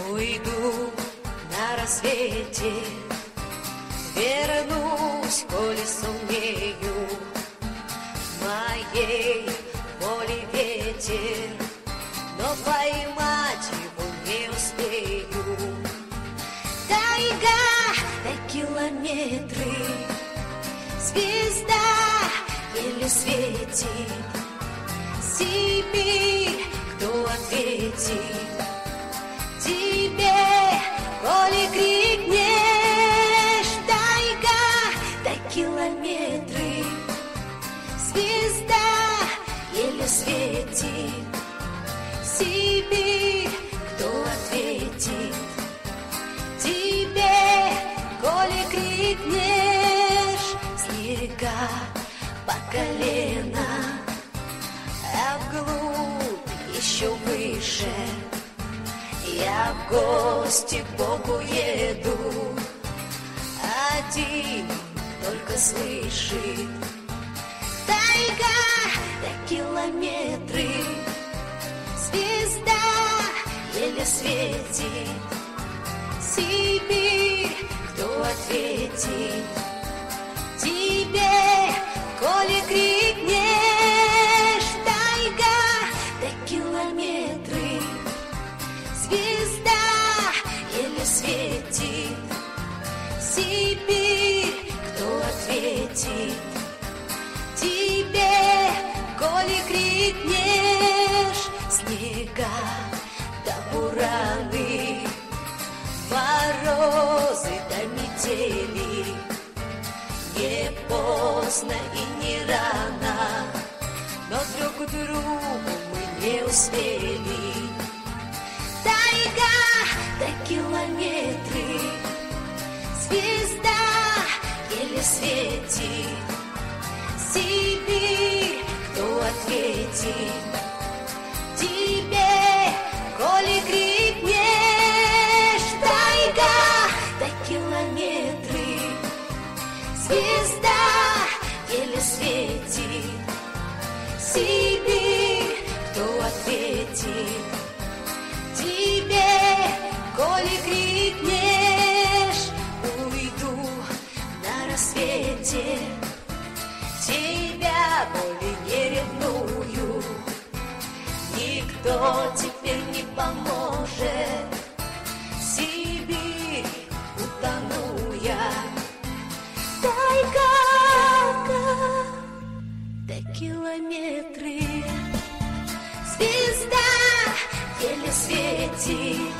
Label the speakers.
Speaker 1: Уйду на рассвете, вернусь, коли сумею. Моей воле ветер, но поймать его не успею. Тайга на километры, звезда еле светит. Сибирь, кто ответит тебе, коли крикнешь? Тайга до километры, звезда еле светит. Сибирь, кто ответит тебе, коли крикнешь? Снега по колено, а вглубь еще выше. Я в гости к Богу еду, один только слышит. Тайга до километры, звезда еле светит. Сибирь, кто ответит тебе, коли крикнешь? Тайга до километры, звезда еле светит. Сибирь, кто ответит тебе, коли крикнешь? Снега да бураны, морозы да метели. Не поздно и не рано, но друг к другу мы не успели. Тайга до километры, звезда еле светит. Сибирь, кто ответит тебе, коли крикнешь? Тайга до километры, звезда еле светит. Сибирь, кто ответит тебе, коли крикнешь? Уйду на рассвете, тебя более не ревную. Никто теперь не поможет. В Сибирь утону я. Тайга до километры, звезда еле светит.